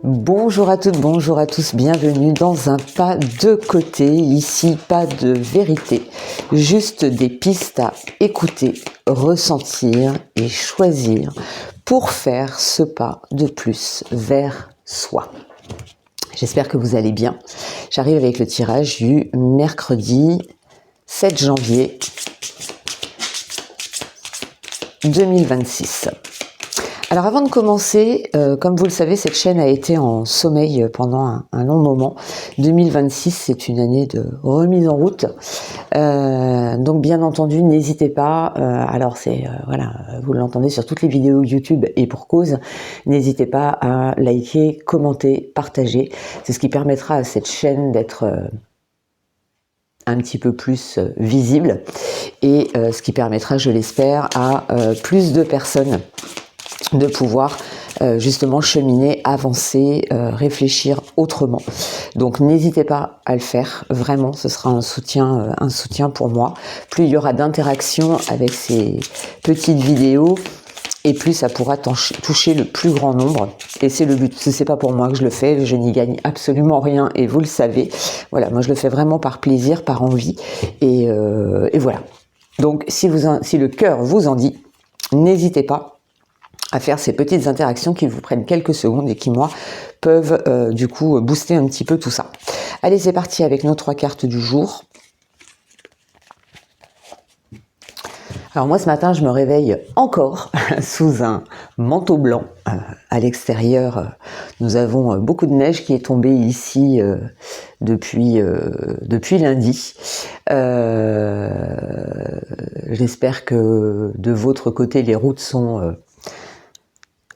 Bonjour à toutes, bonjour à tous, bienvenue dans un pas de côté, ici pas de vérité, juste des pistes à écouter, ressentir et choisir pour faire ce pas de plus vers soi. J'espère que vous allez bien. J'arrive avec le tirage du mercredi 7 janvier 2026. Alors avant de commencer, comme vous le savez, cette chaîne a été en sommeil pendant un long moment. 2026, c'est une année de remise en route. Donc bien entendu, n'hésitez pas, alors voilà, vous l'entendez sur toutes les vidéos YouTube et pour cause, n'hésitez pas à liker, commenter, partager. C'est ce qui permettra à cette chaîne d'être un petit peu plus visible et ce qui permettra, je l'espère, à plus de personnes de pouvoir justement cheminer, avancer, réfléchir autrement. Donc n'hésitez pas à le faire, vraiment, ce sera un soutien pour moi. Plus il y aura d'interactions avec ces petites vidéos, et plus ça pourra toucher le plus grand nombre. Et c'est le but, c'est pas pour moi que je le fais, je n'y gagne absolument rien, et vous le savez. Voilà, moi je le fais vraiment par plaisir, par envie, et voilà. Donc si le cœur vous en dit, n'hésitez pas à faire ces petites interactions qui vous prennent quelques secondes et qui, moi, peuvent du coup booster un petit peu tout ça. Allez, c'est parti avec nos 3 cartes du jour. Alors moi, ce matin, je me réveille encore sous un manteau blanc. À l'extérieur, nous avons beaucoup de neige qui est tombée ici depuis lundi. J'espère que de votre côté, les routes sont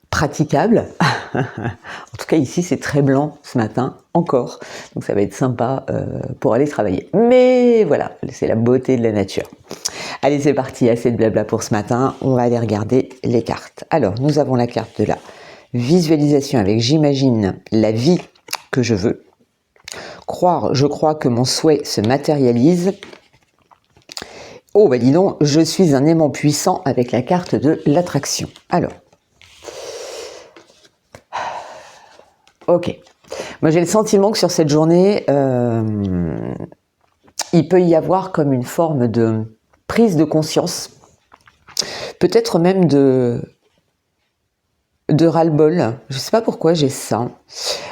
praticable. En tout cas ici c'est très blanc ce matin encore, donc ça va être sympa pour aller travailler. Mais voilà, c'est la beauté de la nature. Allez, c'est parti, assez de blabla pour ce matin, on va aller regarder les cartes. Alors nous avons la carte de la visualisation avec j'imagine la vie que je veux. Croire, je crois que mon souhait se matérialise. Oh bah dis donc, je suis un aimant puissant avec la carte de l'attraction. Alors ok. Moi, j'ai le sentiment que sur cette journée, il peut y avoir comme une forme de prise de conscience, peut-être même de ras-le-bol. Je ne sais pas pourquoi j'ai ça.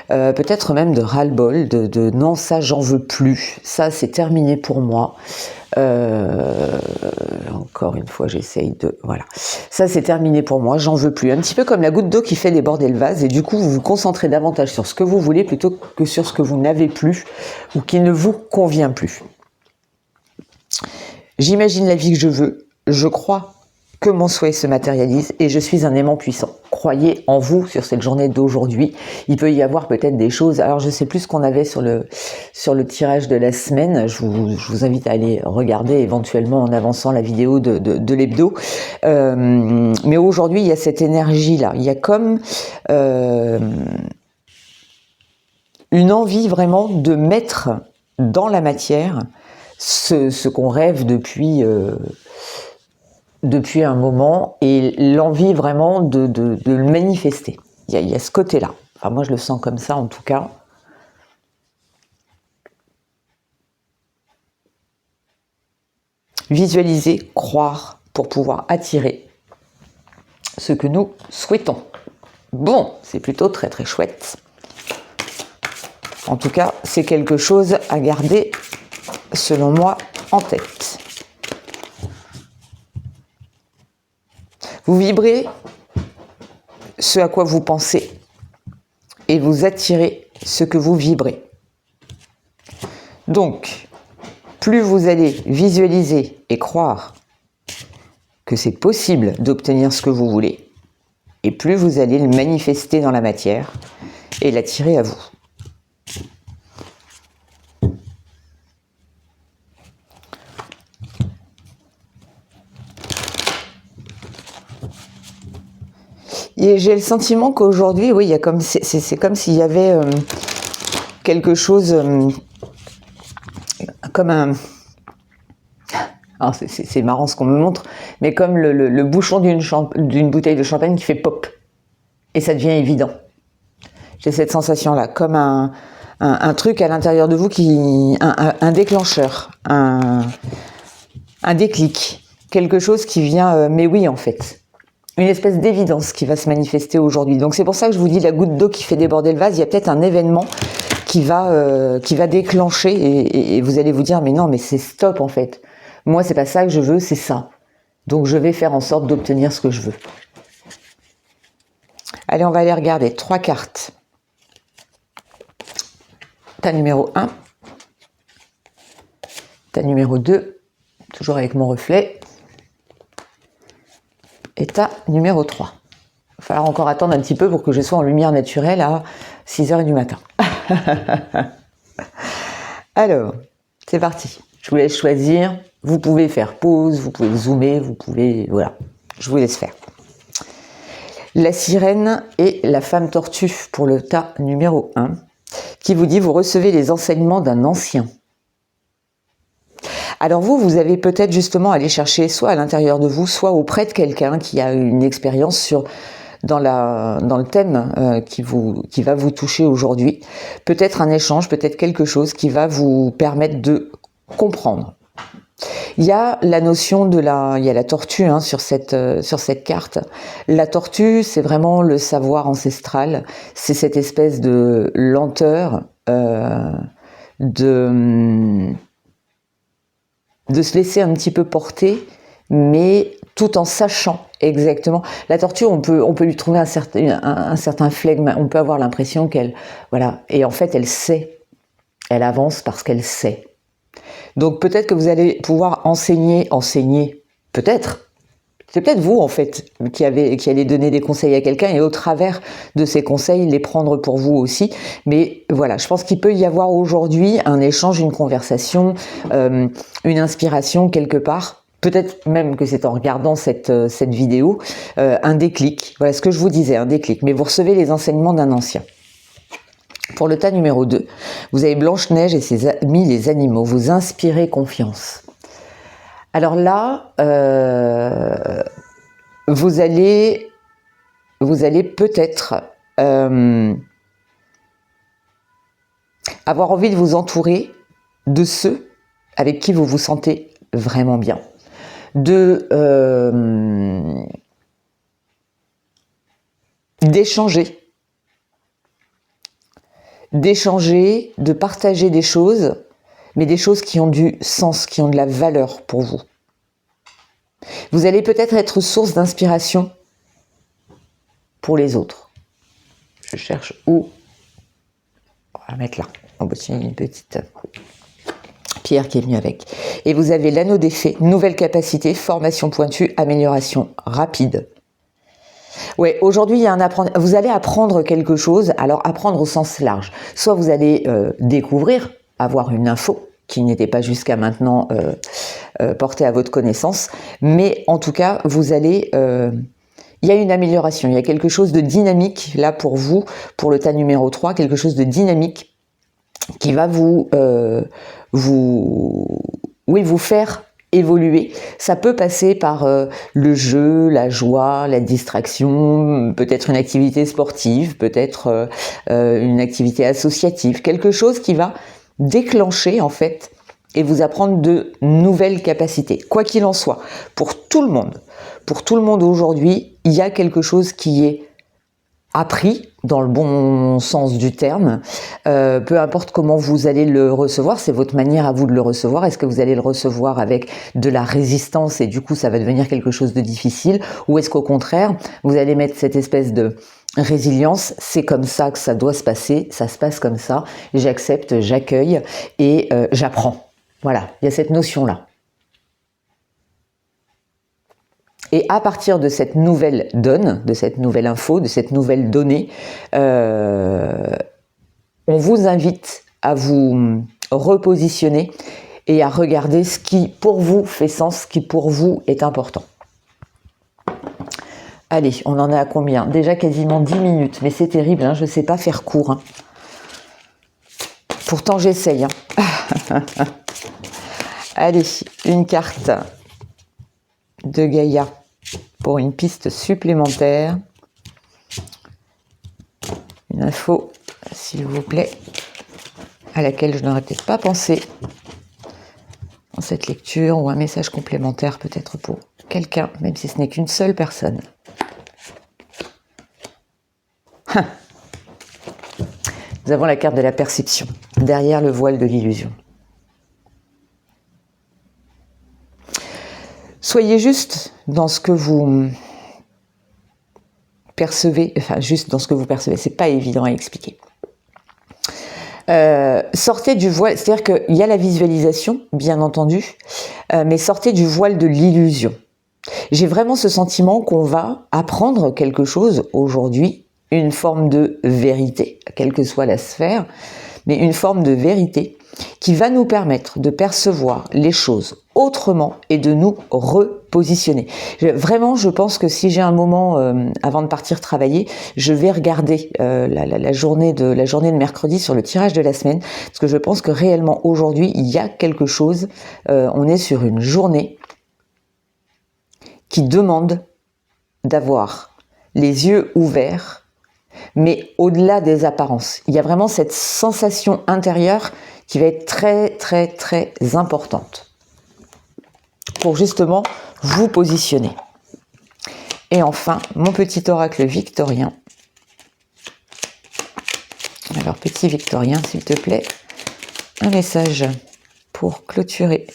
Peut-être même de ras-le-bol, de non, ça, j'en veux plus. Ça, c'est terminé pour moi. Encore une fois, j'essaye de... Voilà. Ça, c'est terminé pour moi, j'en veux plus. Un petit peu comme la goutte d'eau qui fait déborder le vase, et du coup, vous vous concentrez davantage sur ce que vous voulez plutôt que sur ce que vous n'avez plus ou qui ne vous convient plus. J'imagine la vie que je veux, je crois que mon souhait se matérialise et je suis un aimant puissant. Croyez en vous sur cette journée d'aujourd'hui. Il peut y avoir peut-être des choses, alors je sais plus ce qu'on avait sur le tirage de la semaine, je vous invite à aller regarder éventuellement en avançant la vidéo de l'hebdo. Mais aujourd'hui, il y a cette énergie-là, il y a comme une envie vraiment de mettre dans la matière ce qu'on rêve depuis un moment et l'envie vraiment de le manifester. Il y a ce côté-là. Enfin, moi, je le sens comme ça, en tout cas. Visualiser, croire pour pouvoir attirer ce que nous souhaitons. Bon, c'est plutôt très très chouette. En tout cas, c'est quelque chose à garder, selon moi, en tête. Vous vibrez ce à quoi vous pensez et vous attirez ce que vous vibrez. Donc, plus vous allez visualiser et croire que c'est possible d'obtenir ce que vous voulez, et plus vous allez le manifester dans la matière et l'attirer à vous. Et j'ai le sentiment qu'aujourd'hui, oui, il y a comme c'est comme s'il y avait quelque chose comme un... Alors c'est marrant ce qu'on me montre, mais comme le bouchon d'une bouteille de champagne qui fait pop. Et ça devient évident. J'ai cette sensation-là, comme un truc à l'intérieur de vous, un déclencheur, un déclic, quelque chose qui vient, mais oui en fait, une espèce d'évidence qui va se manifester aujourd'hui. Donc c'est pour ça que je vous dis la goutte d'eau qui fait déborder le vase, il y a peut-être un événement qui va déclencher et vous allez vous dire mais non, mais c'est stop en fait. Moi c'est pas ça que je veux, c'est ça. Donc je vais faire en sorte d'obtenir ce que je veux. Allez, on va aller regarder 3 cartes. Ta numéro 1, ta numéro 2, toujours avec mon reflet, et ta numéro 3. Il va falloir encore attendre un petit peu pour que je sois en lumière naturelle à 6h du matin. Alors, c'est parti. Je vous laisse choisir. Vous pouvez faire pause, vous pouvez zoomer, vous pouvez... Voilà, je vous laisse faire. La sirène et la femme tortue pour le tas numéro 1, qui vous dit vous recevez les enseignements d'un ancien. Alors vous allez peut-être justement aller chercher soit à l'intérieur de vous, soit auprès de quelqu'un qui a une expérience dans le thème qui va vous toucher aujourd'hui. Peut-être un échange, peut-être quelque chose qui va vous permettre de comprendre. Il y a la notion il y a la tortue hein, sur cette carte. La tortue, c'est vraiment le savoir ancestral. C'est cette espèce de lenteur, de se laisser un petit peu porter, mais tout en sachant exactement. La tortue, on peut lui trouver un certain flegme. On peut avoir l'impression qu'elle, voilà. Et en fait, elle sait. Elle avance parce qu'elle sait. Donc peut-être que vous allez pouvoir enseigner, peut-être. C'est peut-être vous en fait qui allez donner des conseils à quelqu'un et au travers de ces conseils les prendre pour vous aussi. Mais voilà, je pense qu'il peut y avoir aujourd'hui un échange, une conversation, une inspiration quelque part. Peut-être même que c'est en regardant cette vidéo, un déclic. Voilà ce que je vous disais, un déclic. Mais vous recevez les enseignements d'un ancien. Pour le tas numéro 2, vous avez Blanche-Neige et ses amis les animaux. Vous inspirez confiance. Alors là, vous allez peut-être avoir envie de vous entourer de ceux avec qui vous vous sentez vraiment bien. D'échanger, de partager des choses, mais des choses qui ont du sens, qui ont de la valeur pour vous. Vous allez peut-être être source d'inspiration pour les autres. Je cherche où. On va mettre là. On va mettre une petite pierre qui est venue avec. Et vous avez l'anneau des fées, nouvelle capacité, formation pointue, amélioration rapide. Ouais, aujourd'hui, il y a vous allez apprendre quelque chose, alors apprendre au sens large. Soit vous allez découvrir, avoir une info qui n'était pas jusqu'à maintenant portée à votre connaissance, mais en tout cas, vous allez... il y a une amélioration, il y a quelque chose de dynamique là pour vous, pour le tas numéro 3, quelque chose de dynamique qui va vous faire évoluer. Ça peut passer par le jeu, la joie, la distraction, peut-être une activité sportive, peut-être une activité associative, quelque chose qui va déclencher en fait et vous apprendre de nouvelles capacités. Quoi qu'il en soit, pour tout le monde aujourd'hui, il y a quelque chose qui est appris dans le bon sens du terme, peu importe comment vous allez le recevoir, c'est votre manière à vous de le recevoir. Est-ce que vous allez le recevoir avec de la résistance et du coup ça va devenir quelque chose de difficile, ou est-ce qu'au contraire vous allez mettre cette espèce de résilience, c'est comme ça que ça doit se passer, ça se passe comme ça, j'accepte, j'accueille et j'apprends. Voilà, il y a cette notion-là. Et à partir de cette nouvelle donne, de cette nouvelle info, de cette nouvelle donnée, on vous invite à vous repositionner et à regarder ce qui pour vous fait sens, ce qui pour vous est important. Allez, on en est à combien? Déjà quasiment 10 minutes, mais c'est terrible, hein, je ne sais pas faire court. Hein. Pourtant j'essaye. Hein. Allez, une carte de Gaïa pour une piste supplémentaire. une info, s'il vous plaît, à laquelle je n'aurais peut-être pas pensé dans cette lecture, ou un message complémentaire peut-être pour quelqu'un, même si ce n'est qu'une seule personne. Nous avons la carte de la perception, derrière le voile de l'illusion. Soyez juste dans ce que vous percevez, enfin juste dans ce que vous percevez, c'est pas évident à expliquer. Sortez du voile, c'est-à-dire qu'il y a la visualisation, bien entendu, mais sortez du voile de l'illusion. J'ai vraiment ce sentiment qu'on va apprendre quelque chose aujourd'hui, une forme de vérité, quelle que soit la sphère, mais une forme de vérité qui va nous permettre de percevoir les choses autrement et de nous repositionner. Vraiment, je pense que si j'ai un moment avant de partir travailler, je vais regarder la journée de mercredi sur le tirage de la semaine, parce que je pense que réellement aujourd'hui, il y a quelque chose, on est sur une journée qui demande d'avoir les yeux ouverts, mais au-delà des apparences. Il y a vraiment cette sensation intérieure qui va être très, très, très importante pour justement vous positionner. Et enfin, mon petit oracle victorien. Alors, petit victorien, s'il te plaît, un message pour clôturer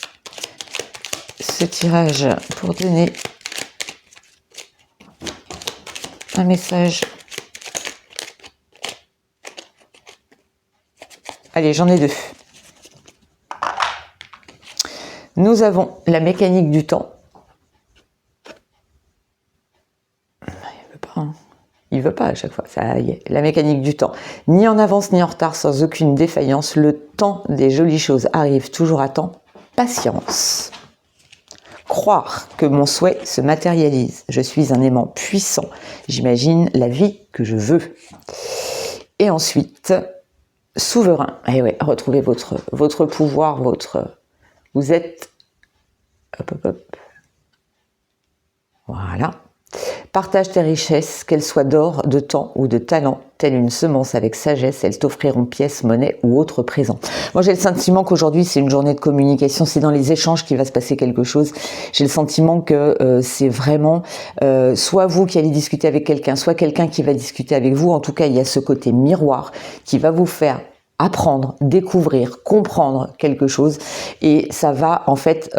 ce tirage, pour donner un message. Allez, j'en ai deux. Nous avons la mécanique du temps. Il veut pas à chaque fois. Ça y est. La mécanique du temps. Ni en avance ni en retard, sans aucune défaillance. Le temps des jolies choses arrive toujours à temps. Patience. Croire que mon souhait se matérialise. Je suis un aimant puissant. J'imagine la vie que je veux. Et ensuite, souverain. Et ouais, retrouvez votre pouvoir, vous êtes... Hop, hop, hop. Voilà. Partage tes richesses, qu'elles soient d'or, de temps ou de talent, telle une semence avec sagesse, elles t'offriront pièces, monnaie ou autres présents. Moi, j'ai le sentiment qu'aujourd'hui, c'est une journée de communication, c'est dans les échanges qu'il va se passer quelque chose. J'ai le sentiment que c'est vraiment soit vous qui allez discuter avec quelqu'un, soit quelqu'un qui va discuter avec vous. En tout cas, il y a ce côté miroir qui va vous faire apprendre, découvrir, comprendre quelque chose, et ça va en fait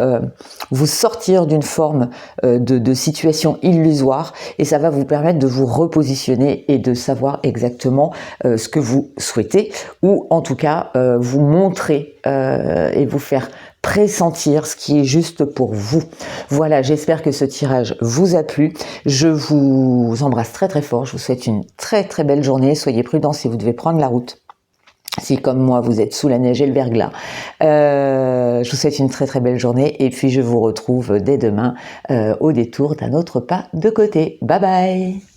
vous sortir d'une forme de situation illusoire, et ça va vous permettre de vous repositionner et de savoir exactement ce que vous souhaitez, ou en tout cas vous montrer et vous faire pressentir ce qui est juste pour vous. Voilà, j'espère que ce tirage vous a plu. Je vous embrasse très très fort, je vous souhaite une très très belle journée, soyez prudents si vous devez prendre la route. Si comme moi vous êtes sous la neige et le verglas, je vous souhaite une très très belle journée, et puis je vous retrouve dès demain au détour d'un autre pas de côté. Bye bye.